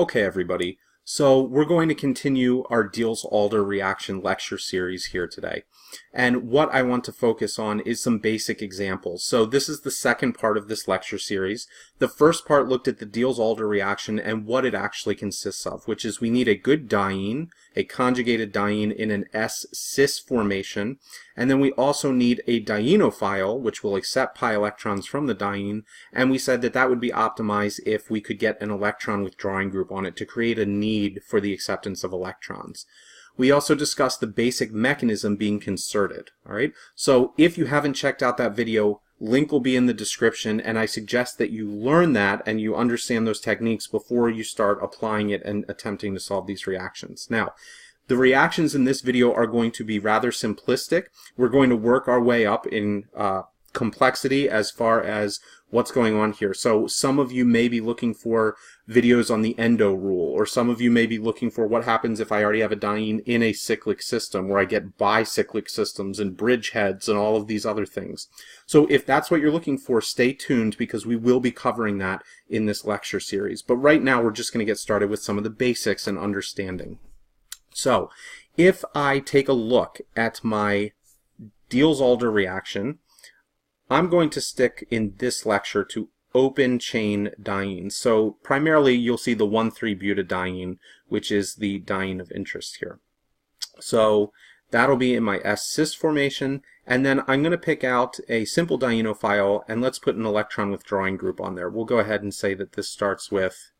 Okay, everybody. So we're going to continue our Diels Alder reaction lecture series here today. And what I want to focus on is some basic examples. So this is the second part of this lecture series. The first part looked at the Diels Alder reaction and what it actually consists of, which is we need a good diene, a conjugated diene in an s-cis formation, and then we also need a dienophile, which will accept pi electrons from the diene, and we said that that would be optimized if we could get an electron withdrawing group on it to create a need for the acceptance of electrons. We also discussed the basic mechanism being concerted. All right. So if you haven't checked out that video, link will be in the description, and I suggest that you learn that and you understand those techniques before you start applying it and attempting to solve these reactions. Now, the reactions in this video are going to be rather simplistic. We're going to work our way up in complexity as far as what's going on here. So some of you may be looking for videos on the endo rule, or some of you may be looking for what happens if I already have a diene in a cyclic system, where I get bicyclic systems and bridgeheads and all of these other things. So if that's what you're looking for, stay tuned, because we will be covering that in this lecture series. But right now we're just going to get started with some of the basics and understanding. So if I take a look at my Diels Alder reaction, I'm going to stick in this lecture to open chain dienes. So primarily you'll see the 1,3-butadiene, which is the diene of interest here. So that'll be in my s-cis formation, and then I'm going to pick out a simple dienophile, and let's put an electron withdrawing group on there. We'll go ahead and say that this starts with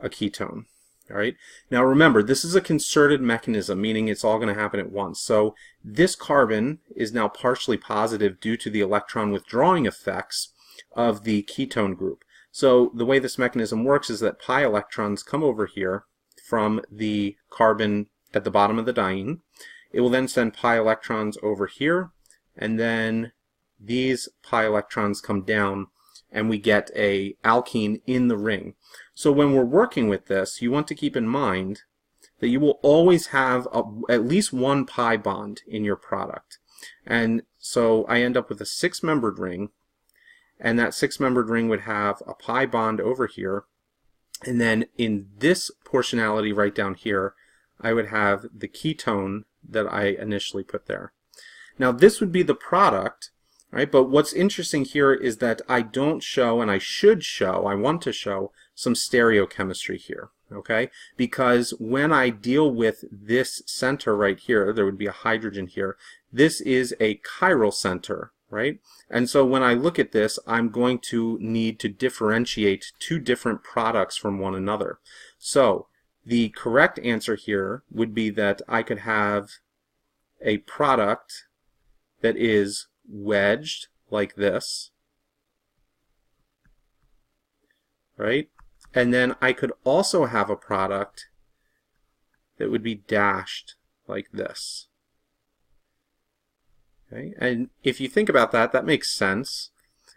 a ketone. All right. Now remember, this is a concerted mechanism, meaning it's all going to happen at once. So this carbon is now partially positive due to the electron withdrawing effects of the ketone group. So the way this mechanism works is that pi electrons come over here from the carbon at the bottom of the diene. It will then send pi electrons over here, and then these pi electrons come down, and we get a alkene in the ring. So when we're working with this, you want to keep in mind that you will always have at least one pi bond in your product. And so I end up with a 6-membered ring, and that 6-membered ring would have a pi bond over here, and then in this portionality right down here, I would have the ketone that I initially put there. Now this would be the product. Right, but what's interesting here is that I don't show, and I should show, I want to show some stereochemistry here, okay? Because when I deal with this center right here, there would be a hydrogen here. This is a chiral center, right? And so when I look at this, I'm going to need to differentiate two different products from one another. So the correct answer here would be that I could have a product that is wedged like this, right? And then I could also have a product that would be dashed like this. Okay? And if you think about that, that makes sense,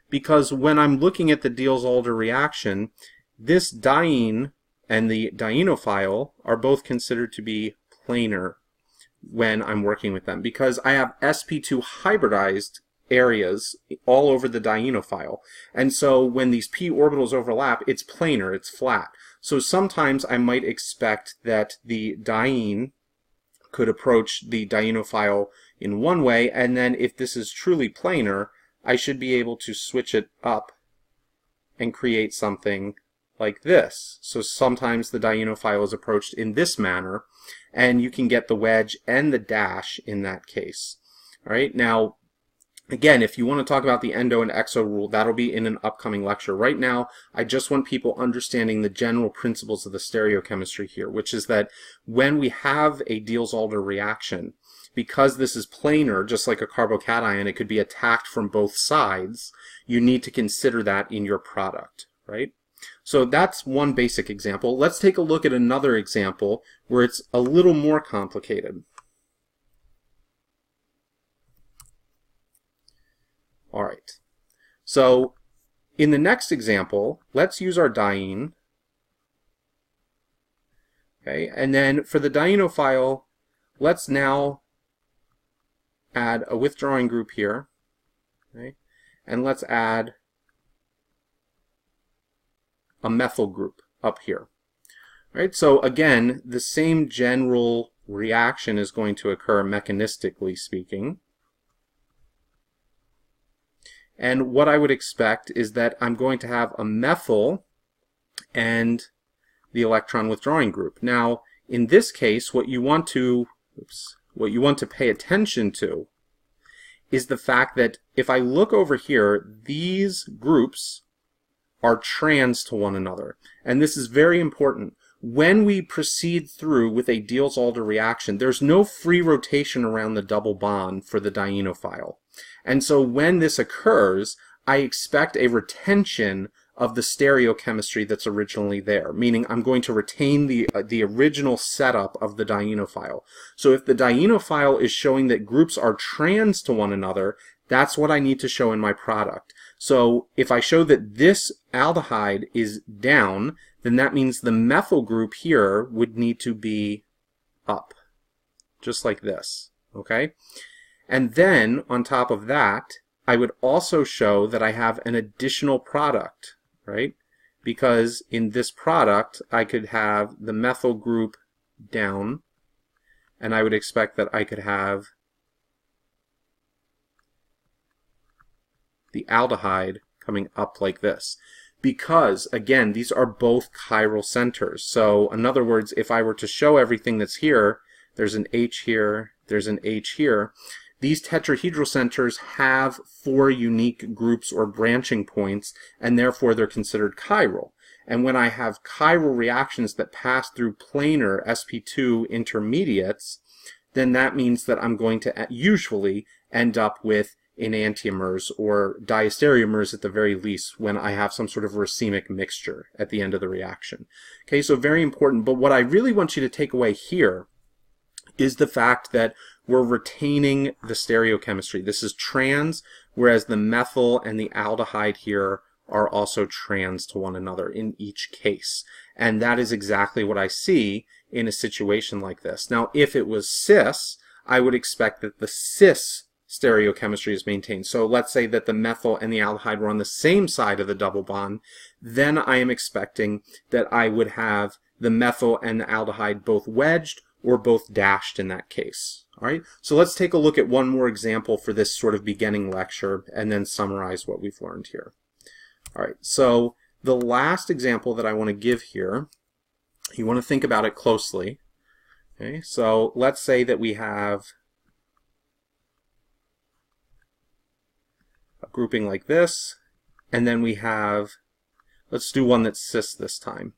because when I'm looking at the Diels Alder reaction, this diene and the dienophile are both considered to be planar when I'm working with them, because I have sp2 hybridized areas all over the dienophile. And so when these p orbitals overlap, it's planar, it's flat. So sometimes I might expect that the diene could approach the dienophile in one way, and then if this is truly planar, I should be able to switch it up and create something like this. So sometimes the dienophile is approached in this manner, and you can get the wedge and the dash in that case. All right. Now, again, if you want to talk about the endo and exo rule, that'll be in an upcoming lecture. Right now, I just want people understanding the general principles of the stereochemistry here, which is that when we have a Diels Alder reaction, because this is planar, just like a carbocation, it could be attacked from both sides. You need to consider that in your product, right? So that's one basic example. Let's take a look at another example where it's a little more complicated. All right. So in the next example, let's use our diene. Okay, and then for the dienophile, let's now add a withdrawing group here. Okay, and let's add a methyl group up here. Right? So again, the same general reaction is going to occur mechanistically speaking. And what I would expect is that I'm going to have a methyl and the electron withdrawing group. Now, in this case, what you want to pay attention to is the fact that if I look over here, these groups are trans to one another. And this is very important. When we proceed through with a Diels Alder reaction, there's no free rotation around the double bond for the dienophile. And so when this occurs, I expect a retention of the stereochemistry that's originally there, meaning I'm going to retain the original setup of the dienophile. So if the dienophile is showing that groups are trans to one another, that's what I need to show in my product. So if I show that this aldehyde is down, then that means the methyl group here would need to be up, just like this, okay? And then, on top of that, I would also show that I have an additional product, right? Because in this product, I could have the methyl group down, and I would expect that I could have the aldehyde coming up like this. Because, again, these are both chiral centers. So, in other words, if I were to show everything that's here, there's an H here, there's an H here, these tetrahedral centers have 4 unique groups or branching points, and therefore they're considered chiral. And when I have chiral reactions that pass through planar sp2 intermediates, then that means that I'm going to usually end up with enantiomers or diastereomers at the very least when I have some sort of racemic mixture at the end of the reaction. Okay, so very important. But what I really want you to take away here is the fact that we're retaining the stereochemistry. This is trans, whereas the methyl and the aldehyde here are also trans to one another in each case. And that is exactly what I see in a situation like this. Now, if it was cis, I would expect that the cis stereochemistry is maintained. So let's say that the methyl and the aldehyde were on the same side of the double bond, then I am expecting that I would have the methyl and the aldehyde both wedged or both dashed in that case. All right, so let's take a look at one more example for this sort of beginning lecture and then summarize what we've learned here. All right, so the last example that I want to give here, you want to think about it closely. Okay, so let's say that we have a grouping like this, and then we have, let's do one that's cis this time.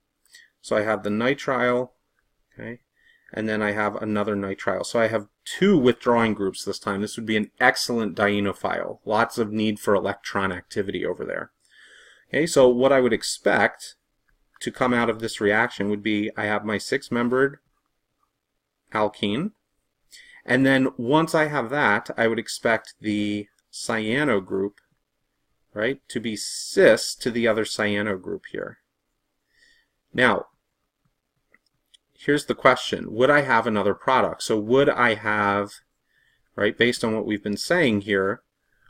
So I have the nitrile, okay, and then I have another nitrile. So I have 2 withdrawing groups this time. This would be an excellent dienophile. Lots of need for electron activity over there. Okay, so what I would expect to come out of this reaction would be I have my 6-membered alkene, and then once I have that, I would expect the cyano group, right, to be cis to the other cyano group here. Now, here's the question. Would I have another product? So would I have, right, based on what we've been saying here,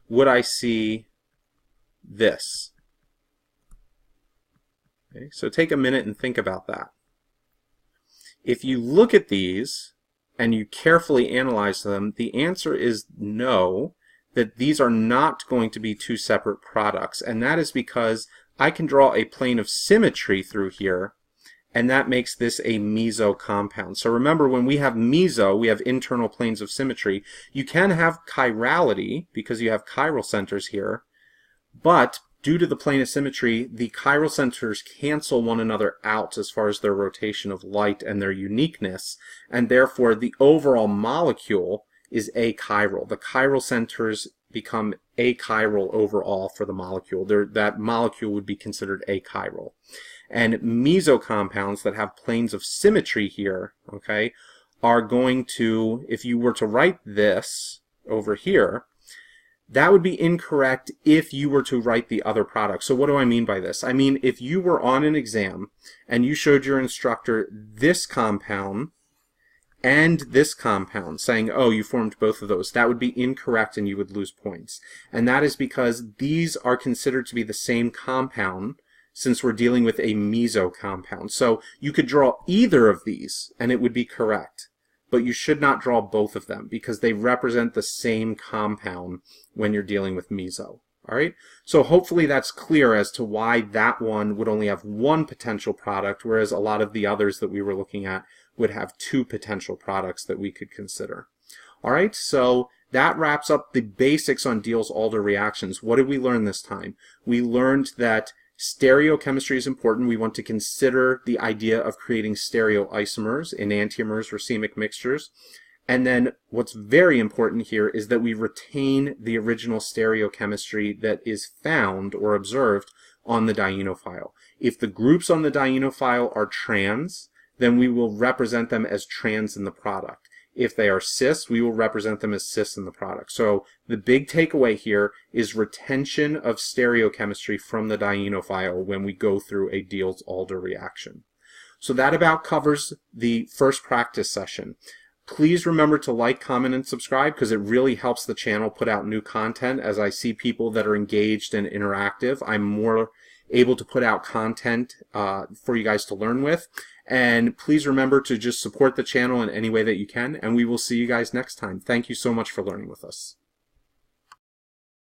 would I see this? Okay, so take a minute and think about that. If you look at these and you carefully analyze them, the answer is no, that these are not going to be 2 separate products. And that is because I can draw a plane of symmetry through here, and that makes this a meso compound. So remember, when we have meso, we have internal planes of symmetry. You can have chirality because you have chiral centers here, but due to the plane of symmetry, the chiral centers cancel one another out as far as their rotation of light and their uniqueness, and therefore the overall molecule is achiral. The chiral centers become achiral overall for the molecule. That molecule would be considered achiral. And meso compounds that have planes of symmetry here, okay, are going to, if you were to write this over here, that would be incorrect if you were to write the other product. So what do I mean by this? I mean, if you were on an exam and you showed your instructor this compound and this compound, saying, oh, you formed both of those, that would be incorrect and you would lose points. And that is because these are considered to be the same compound since we're dealing with a meso compound. So you could draw either of these and it would be correct, but you should not draw both of them because they represent the same compound when you're dealing with meso. All right, so hopefully that's clear as to why that one would only have one potential product, whereas a lot of the others that we were looking at would have two potential products that we could consider. All right, so that wraps up the basics on Diels Alder reactions. What did we learn this time? We learned that stereochemistry is important. We want to consider the idea of creating stereoisomers, enantiomers, racemic mixtures. And then what's very important here is that we retain the original stereochemistry that is found or observed on the dienophile. If the groups on the dienophile are trans, then we will represent them as trans in the product. If they are cis, we will represent them as cis in the product. So the big takeaway here is retention of stereochemistry from the dienophile when we go through a Diels Alder reaction. So that about covers the first practice session. Please remember to like, comment, and subscribe because it really helps the channel put out new content. As I see people that are engaged and interactive, I'm more able to put out content for you guys to learn with. And please remember to just support the channel in any way that you can, and we will see you guys next time. Thank you so much for learning with us.